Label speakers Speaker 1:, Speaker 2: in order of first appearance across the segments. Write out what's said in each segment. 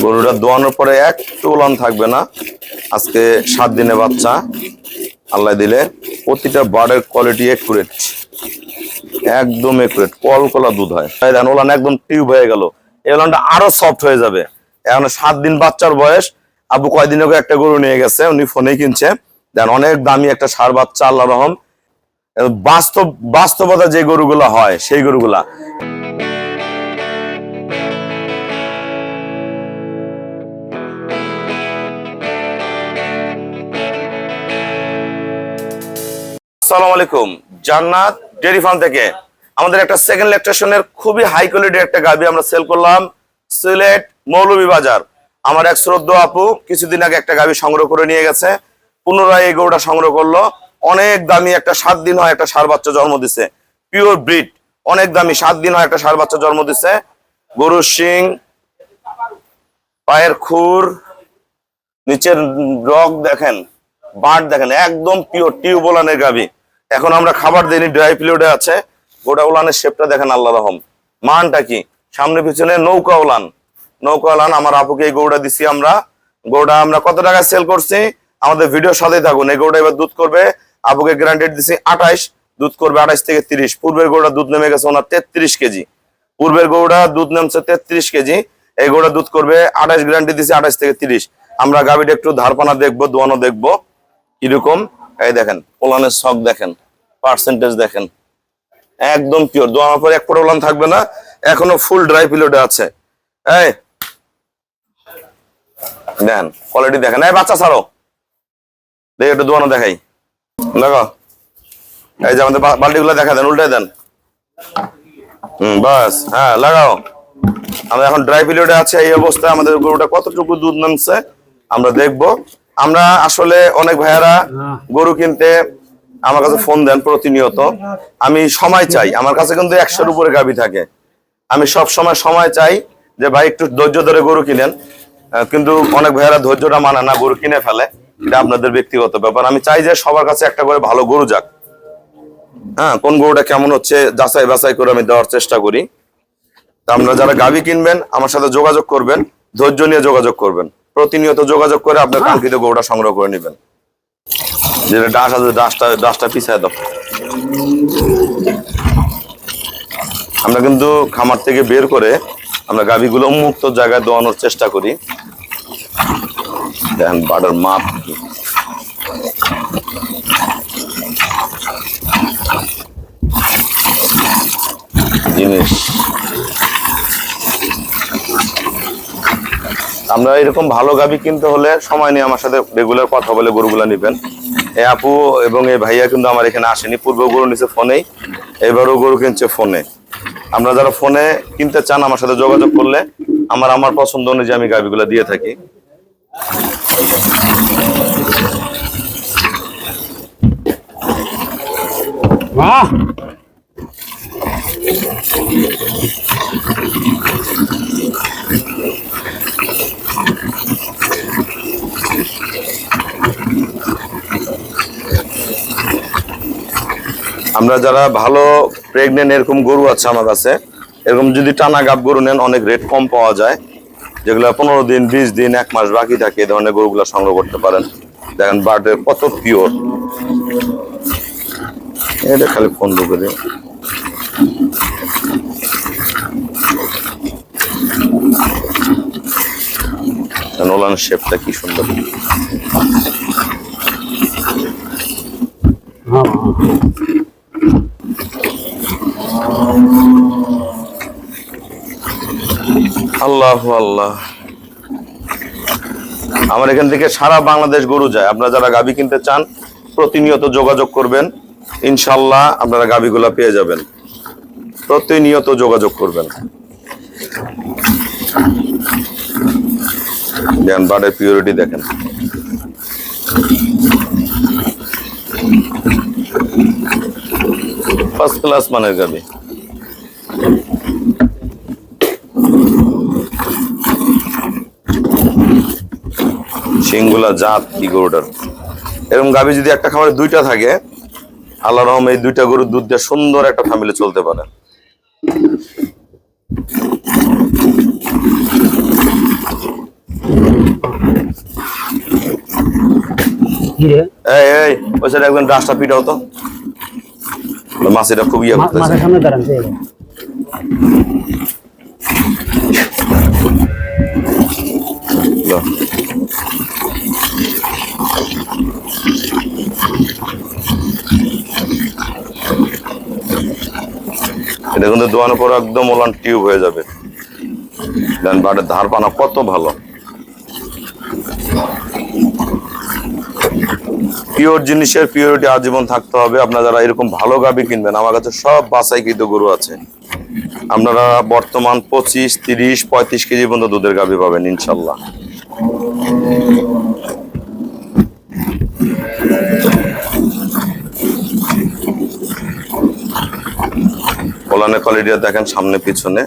Speaker 1: গরুটা দোয়ানোর পরে একটু ওলান থাকবে না। আজকে 7 দিনে বাচ্চা আল্লাহ দিলে। প্রতিটা বার্ডের কোয়ালিটি একুরেট, একদম একুরেট, কলকলা দুধ হয়। ওলান একদম টিউব হয়ে গেল। এই ওলানটা আরো সফট হয়ে যাবে। এখন 7 দিন বাচ্চার বয়স। আবু কয়দিন আগে একটা গরু নিয়ে গেছে, উনি ফোনেই কিনছে। দেন অনেক দামি একটা ষাঁড় বাচ্চা, আল্লাহ রহম। বাস্তবতা যে গরুগুলা হয় সেই গরুগুলা। আসসালামু আলাইকুম, জান্নাত ডেয়ারি ফার্ম থেকে আমাদের একটা সেকেন্ড ল্যাকটেশনের খুবই হাই কোয়ালিটির একটা গাভী আমরা সেল করলাম সিলেট মৌলভীবাজার। আমার এক শ্রদ্ধ আপু কিছুদিন আগে একটা গাভী সংগ্রহ করে নিয়ে গেছে, পুনরায় এই গরুটা সংগ্রহ করলো। অনেক দামি একটা 7 দিন হয় একটা ষাঁড় বাচ্চা জন্ম দিছে, পিওর ব্রিড, অনেক দামি। 7 দিন হয় একটা ষাঁড় বাচ্চা জন্ম দিছে। গরুর শিং, পায়ের খুর, নিচের রগ দেখেন, বাট দেখেন, একদম পিওর টিউব ওলানের গাভী। এখন আমরা খাবার দিইনি, ড্রাই পিরিয়ডে আছে। গোটা ওলানের শেপটা দেখেন, আল্লাহ রহম। মানটা কি, সামনে পিছনে নৌকা ওলান, নৌকা ওলান। আমার আপুকে এই গরুটা দিছি আমরা। গরুটা আমরা কত টাকায় সেল করছি আমাদের ভিডিওর সাথেই থাকুন। এই গরুটা এবার দুধ করবে, আপুকে গ্যারান্টেড দিছি 28, দুধ করবে 28 থেকে 30। পূর্বের গরুটা দুধ নেমে গেছে ওনার 33 কেজি। পূর্বের গরুটা দুধ নেমছে 33 কেজি। এই গরুটা দুধ করবে 28, গ্যারান্টি দিছি 28 থেকে 30। আমরা গাভীটা একটু ধারপানা দেখবো, দোয়ানো দেখবো কিরকম। এই দেখেন ওলানের শখ দেখেন, পার্সেন্টেজ দেখেন, একদম পিওর। দোয়ানোর পরে এক ফোঁটা ওলান থাকবে না, এখনো ফুল ড্রাই পিরিয়ডে আছে। এই দেখেন কোয়ালিটি দেখেন। এই বাচ্চা ছাড়ো, দেখে একটু দোয়ানো দেখাই, দেখো। এই যে আমাদের বালতিগুলো দেখা দেন, উল্টে দেন। বাস, হ্যাঁ লাগাও। আমরা এখন ড্রাই পিরিয়ডে আছে। এই অবস্থায় আমাদের গরুটা কতটুকু দুধ নামছে আমরা দেখবো। আমরা আসলে অনেক ভাইয়ারা গরু কিনতে আমার কাছে ফোন দেন প্রতিনিয়ত। আমি সময় চাই, আমার কাছে কিন্তু 100-র উপরে গাভী থাকে। আমি সব সময় চাই যে ভাই একটু ধৈর্য ধরে গরু কিনেন, কিন্তু অনেক ভাইয়ারা ধৈর্যটা মানে না, গরু কিনে ফেলে। এটা আপনাদের ব্যক্তিগত ব্যাপার। আমি চাই যে সবার কাছে একটা করে ভালো গরু যাক। হ্যাঁ, কোন গরুটা কেমন হচ্ছে যাচাই বাছাই করে আমি দেওয়ার চেষ্টা করি। তা আপনারা যারা গাভী কিনবেন আমার সাথে যোগাযোগ করবেন, ধৈর্য নিয়ে যোগাযোগ করবেন। প্রতিনিয়ত যোগাযোগ করে আপনার কাঙ্ক্ষিত গরুটা সংগ্রহ করে নেবেন। যেটা ডাস আছে, ডাসটা পিছায় দাও। আমরা কিন্তু খামার থেকে বের করে আমরা গাভীগুলো উন্মুক্ত জায়গায় দোয়ানোর চেষ্টা করি। দেখেন বাটার মাপ জিনিস। আমরা এরকম ভালো গাভী কিনতে হলে সময় নিয়ে আমার সাথে রেগুলার কথা বলে গরুগুলা নিবেন। এই আপু এবং এই ভাইয়া কিন্তু আমার এখানে আসেনি, পূর্বে গরু নিচ্ছে ফোনেই, এবারও গরু কিনছে ফোনে। আমরা যারা ফোনে কিনতে চান আমার সাথে যোগাযোগ করলে আমার পছন্দ অনুযায়ী আমি গাভীগুলা দিয়ে থাকি। আমরা যারা ভালো প্রেগনেন্ট এরকম গরু আছে আমার কাছে, এরকম যদি টানা গাব গরু নেন অনেক রেট কম পাওয়া যায়। যেগুলো 15 দিন 20 দিন 1 মাস বাকি থাকে, এই ধরনের গরুগুলো সংগ্রহ করতে পারেন। দেখেন বার্ডে কত পিওর। এটা খালি ফোন করে ওলানের শেপটা কি সুন্দর। আল্লাহ আল্লাহ। আমার এখান থেকে সারা বাংলাদেশ গরু যায়। আপনারা যারা গাভী কিনতে চান প্রতিনিয়ত যোগাযোগ করবেন, ইনশাল্লাহ আপনারা গাভীগুলা পেয়ে যাবেন। প্রতিনিয়ত যোগাযোগ করবেন। দেখেন বার্ডের পিউরিটি দেখেন, ফার্স্ট ক্লাস মানের গাভী। সিংগুলা জাত কি গরুটার। এরকম গাভী যদি একটা খামারে 2টা থাকে, আল্লাহ রহম এই 2টা গরুর দুধ দিয়ে সুন্দর একটা ফ্যামিলি চলতে পারে।
Speaker 2: রে
Speaker 1: এই ওই সাইডে একজন রাস্তা পিটাও তো, মাছিটা খুব ইয়ে করতেছে।
Speaker 2: মাছের সামনে দাঁড়ান
Speaker 1: এটা কিন্তু দোয়ানোর পর একদম ওলান টিউব হয়ে যাবে। দেন বাটের ধার পানা কত ভালো, পিওর জিনিসের পিওরিটি আজীবন থাকতে হবে। আপনারা যারা এরকম ভালো গাভী কিনবেন, আমার কাছে সব বাছাইকৃত গরু আছে। আপনারা বর্তমান 25, 30, 35 কেজি পর্যন্ত দুধের গাভী পাবেন ইনশাল্লাহ। ওলানের কোয়ালিটি দেখেন সামনে পিছনে।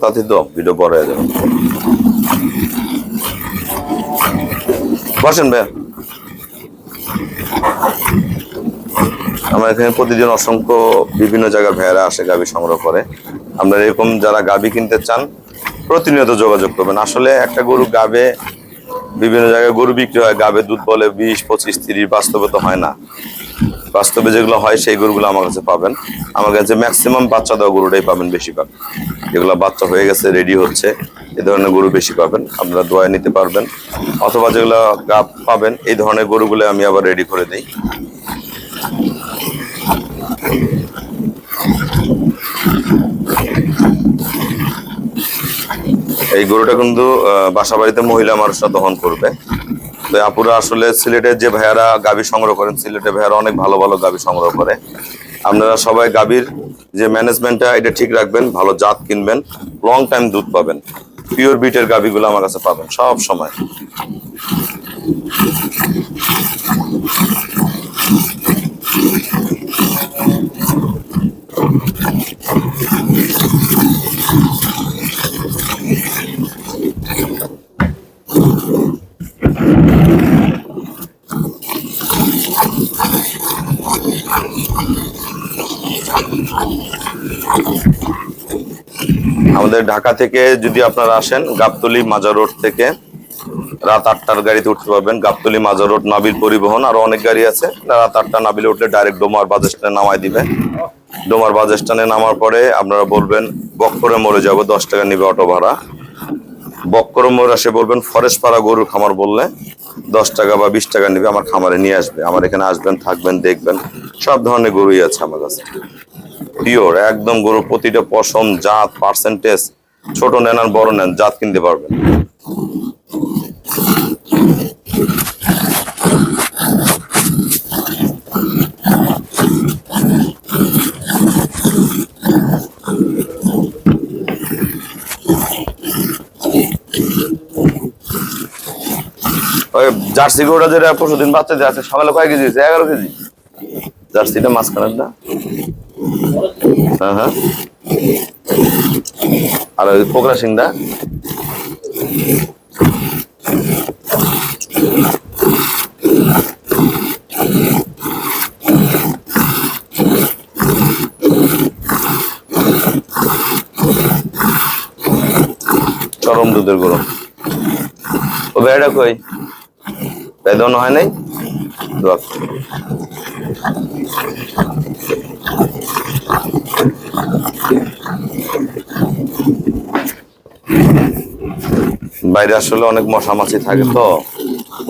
Speaker 1: তাতে তো ভিডিও পরে যাবে। বসেন ভাই। আমার এখানে প্রতিদিন অসংখ্য বিভিন্ন জায়গার ভাইয়েরা আসে গাভী সংগ্রহ করে। আপনারা এরকম যারা গাভী কিনতে চান প্রতিনিয়ত যোগাযোগ করবেন। আসলে একটা গরু গাবে বিভিন্ন জায়গায় গরু বিক্রি হয়, গাবে দুধ বলে 20, 25, 30, বাস্তবে তো হয় না। বাস্তবে যেগুলো হয় সেই গরুগুলো আমার কাছে পাবেন। আমার কাছে ম্যাক্সিমাম বাচ্চা দেওয়া গরুটাই পাবেন বেশিরভাগ। যেগুলো বাচ্চা হয়ে গেছে রেডি হচ্ছে এই ধরনের গরু বেশি পাবেন, আপনারা দোয়ায় নিতে পারবেন। অথবা যেগুলো গাব পাবেন এই ধরনের গরুগুলো আমি আবার রেডি করে দিই। এই গরুটা কিন্তু বাসা বাড়িতে মহিলা মানুষরা দহন করবে। তো আপুরা আসলে সিলেটের যে ভাইয়ারা গাভী সংগ্রহ করেন, সিলেটের ভাইয়ারা অনেক ভালো ভালো গাভী সংগ্রহ করে। আপনারা সবাই গাভীর যে ম্যানেজমেন্টটা এটা ঠিক রাখবেন, ভালো জাত কিনবেন, লং টাইম দুধ পাবেন। পিওর বিটের গাভীগুলো আমার কাছে পাবেন সব সময়। আমাদের ঢাকা থেকে যদি আপনারা আসেন, গাবতলী মাজার রোড থেকে রাত 8টার গাড়িতে উঠতে পারবেন। গাবতলী মাজার রোড, নাবিল পরিবহন, আরো অনেক গাড়ি আছে। রাত 8টা নাবিলে উঠলে ডাইরেক্ট ডোমার বাস স্ট্যান্ডে নামাই দিবে। ডোমার বাস স্ট্যান্ডে নামার পরে আপনারা বলবেন বক্করে মোড়ে যাবো, 10 টাকা নিবে অটো ভাড়া। বক্করে মোড় আসে বলবেন ফরেস্ট পাড়া গরুর খামার, বললে 10 টাকা বা 20 টাকা নিবে, আমার খামারে নিয়ে আসবে। আমার এখানে আসবেন, থাকবেন, দেখবেন, সব ধরনের গরুই আছে আমার কাছে। পিওর একদম গরুর প্রতিটা পশম, জাত, পার্সেন্টেজ, ছোট নেন আর বড় নেন, জাত কিনতে পারবেন। ওই জার্সি গরুটা যেটা পরশুদিন বাচ্চা দিয়ে আছে, সকালে কয় কেজি হয়েছে? 11 কেজি। জার্সিটা মাঝখানের না? হ্যাঁ হ্যাঁ। আর ওই পোকরা সিংটা চরম দুধের গরু। ও বেড়া কই বেদন হয় নাই দোয়া। বাইরে আসলে অনেক মশা মাছি থাকে, তো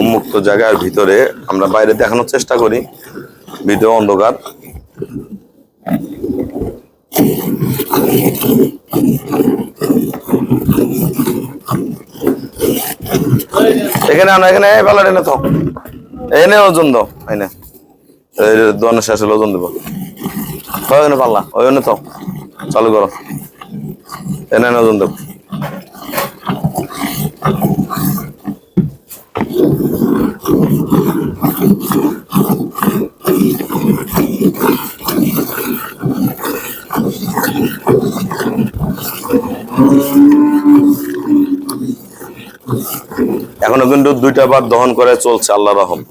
Speaker 1: উন্মুক্ত জায়গার ভিতরে আমরা বাইরে দেখানোর চেষ্টা করি, ভিতরে অন্ধকার। এখানে আনো, এখানে পালা এনে তো এনে ওজন দাও, এনে দোয়ানের শেষ হলে ওজন দেবো। ওখানে পাল্লা ওই জন্য তো চালু করো, এনে ওজন দেবো। এখনো কিন্তু 2টা বার দহন করে চলছে আল্লাহ রহম।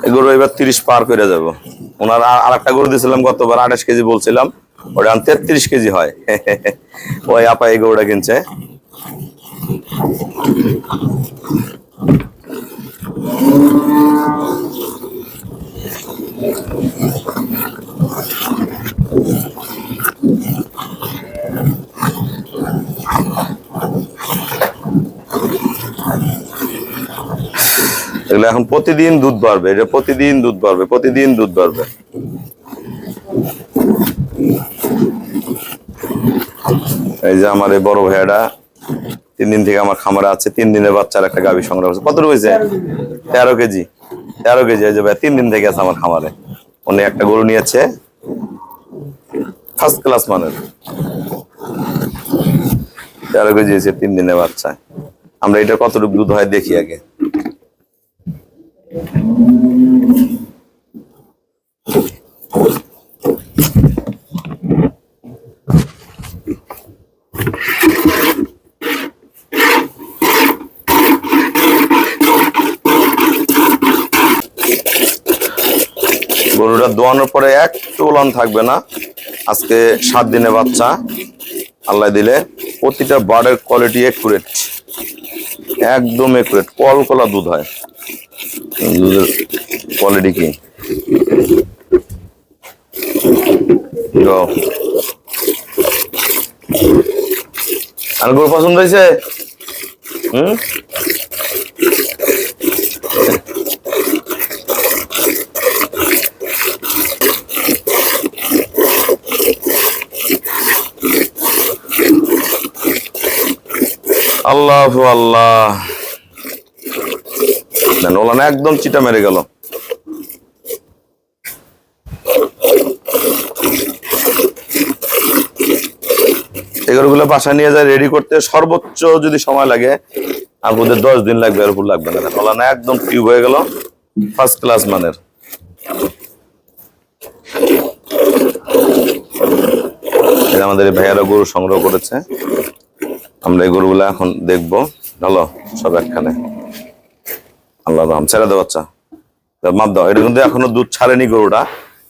Speaker 1: এই গরু এবার 30 পার করে যাবো। ওনার আর একটা গরু দিয়েছিলাম গতবার 28 কেজি বলছিলাম, ওটা 33 কেজি হয়। ওই আপা এই গরুটা কিনছে। এগুলো এখন প্রতিদিন দুধ বাড়বে, এটা প্রতিদিন দুধ বাড়বে, প্রতিদিন দুধ বাড়বে। এই যে আমার এই বড় ভাইয়াটা 3 দিন থেকে আমার খামারে আছে, 3 দিনের বাচ্চার একটা গাভী সংগ্রহ করছে। কত রয়েছে? 13 কেজি। 13 কেজি। এই যে ভাই 3 দিন থেকে আছে আমার খামারে, উনি একটা গরু নিয়েছে ফার্স্ট ক্লাস মানের। 13 কেজি হয়েছে 3 দিনের বাচ্চা। আমরা এটা কতটুকু দুধ হয় দেখি আগে। গরুটা দোয়ানোর পরে একটু ওলান থাকবে না। আজকে 7 দিনে বাচ্চা আল্লাহ দিলে। প্রতিটা বার্ডের কোয়ালিটি একুরেট, একদম একুরেট, কলকলা দুধ হয়। দুধের কোয়ালিটি কি আর গরু পছন্দ হয়েছে? আল্লাহ আল্লাহ, ওলান একদম চিটা মেরে গেল। এগুলো বাসা নিয়ে যায় রেডি করতে সর্বোচ্চ যদি সময় লাগে আর বোধহয় 10 দিন লাগবে, এর উপর লাগবে না। ওলান একদম টিউব হয়ে গেল, ফার্স্ট ক্লাস মানের। আমাদের ভাইয়ারা গরু সংগ্রহ করেছে, আমরা এই গরুগুলা এখন দেখবো। ভালো সব একখানে। আল্লাহ রাম, ছেড়ে দাও বাচ্চা, মাপ দাও। এটা কিন্তু এখনো দুধ ছাড়েনি গরুটা,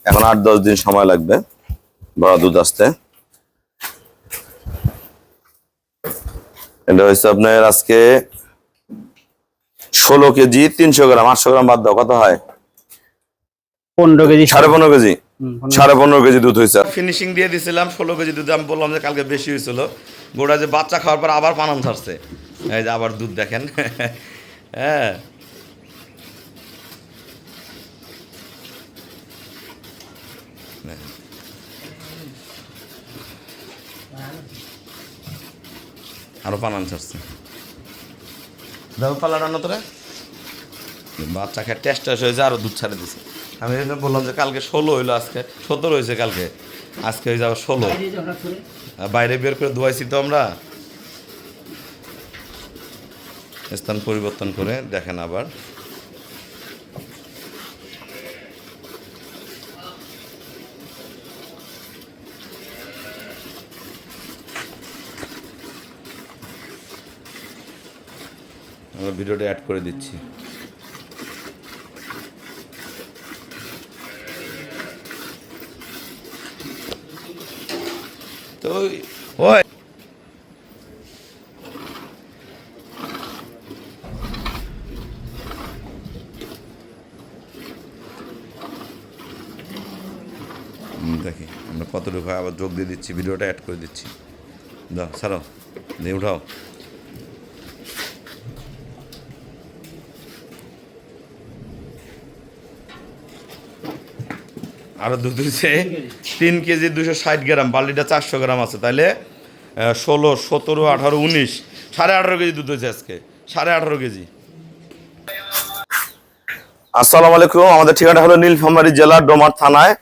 Speaker 1: এখন 8-10 দিন সময় লাগবে বড় দুধ আসতে। এটা হচ্ছে আপনার আজকে 16 কেজি 300 গ্রাম। 800 গ্রাম বাদ দাও, কত হয়?
Speaker 2: 15 কেজি,
Speaker 1: 15.5 কেজি। 15.5 কেজি দুধ হয়েছে। ফিনিশিং দিয়ে দিছিলাম 16 কেজি দুধ। আমি বললাম যে কালকে বেশি হয়েছিল। গোটা যে বাচ্চা খাওয়ার পর আবার পানান ছাড়ছে, এই যে আবার দুধ দেখেন। হ্যাঁ, আরো পানান ছাড়ছে। দেখো পালা রান্না তোরা বাচ্চা খেয়ে টেস্ট হয়েছে, আরো দুধ ছাড়ে দিছে। আমি বললাম যে কালকে 16 হইলো, আজকে 17 হয়েছে, কালকে আজকে হয়ে যাবে 16। বাইরে বের করে ধোয়াইছি তো আমরা, স্থান পরিবর্তন করে। দেখেন আবার আমরা ভিডিওটা অ্যাড করে দিচ্ছি। তো ওই দেখি আমরা কতটুকু আবার যোগ দিয়ে দিচ্ছি, ভিডিওটা অ্যাড করে দিচ্ছি। দাও ছাড়ো, দিয়ে উঠাও। আরো দুধ হচ্ছে 3 কেজি 260 গ্রাম। বার্লিটা 400 গ্রাম আছে, তাহলে 16, 17, 18, 19, 18.5 কেজি দুধ হয়েছে আজকে। 18.5 কেজি। আসসালামু আলাইকুম। আমাদের ঠিকানা হলো নীলফামারী জেলা ডোমার থানায়।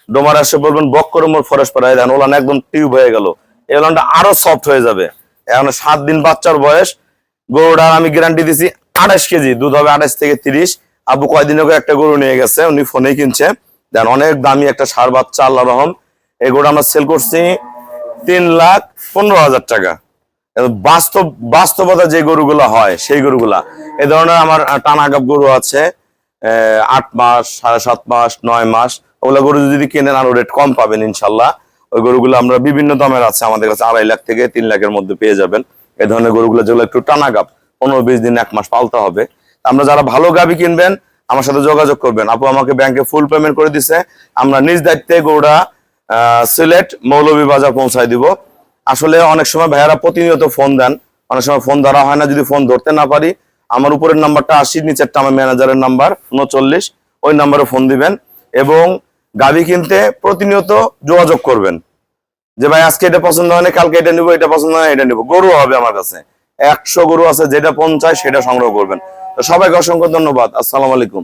Speaker 1: ডোমার এসে বলবেন বক্করমোর ফরেস্ট পাড়ায়। দেন ওলান একদম টিউব হয়ে গেল। এই ওলানটা আরো সফট হয়ে যাবে। এখন 7 দিন বাচ্চার বয়স। গরুটার আমি গ্যারান্টি দিছি 28 কেজি দুধ হবে, 28 থেকে 30। আবু কয়দিন আগে একটা গরু নিয়ে গেছে, উনি ফোনেই কিনছে। দেন অনেক দামি একটা ষাঁড় বাচ্চা, আল্লাহ রহম। এই গরুটা আমরা সেল করছি 3,15,000 টাকা। বাস্তবতা যে গরুগুলা হয় সেই গরুগুলা, এই ধরনের আমার টানা গাব গরু আছে 8 মাস, 7.5 মাস, 9 মাস। ওগুলা গরু যদি কেনেন আরো রেট কম পাবেন ইনশাল্লাহ। ওই গরুগুলো আমরা বিভিন্ন দামের আছে আমাদের কাছে, 2.5 লাখ থেকে 3 লাখের মধ্যে পেয়ে যাবেন। এই ধরনের গরুগুলো যেগুলো একটু টানা গাব, 15-20 দিন 1 মাস পালতে হবে। আমরা যারা ভালো গাবি কিনবেন আমার সাথে যোগাযোগ করবেন। আপু আমাকে ব্যাংকে ফুল পেমেন্ট করে দিছে, আমরা নিজ দায়িত্বে গরুটা সিলেট মৌলভীবাজার পৌঁছায় দিব। আসলে অনেক সময় ভাইয়ারা প্রতিনিয়ত ফোন দেন, অনেক সময় ফোন ধরা হয় না। যদি ফোন ধরতে না পারি, আমার উপরের নাম্বারটা 80, নিচেরটা আমার ম্যানেজারের নাম্বার 39, ওই নাম্বারে ফোন দিবেন এবং গাবি কিনতে প্রতিনিয়ত যোগাযোগ করবেন যে ভাই আজকে এটা পছন্দ হয় না, কালকে এটা নিবো, এটা পছন্দ হয় এটা নিবো। গরু হবে আমার কাছে 100 গরু আছে, যেটা 50 সেটা সংগ্রহ করবেন। তো সবাইকে অসংখ্য ধন্যবাদ। আসসালামু আলাইকুম।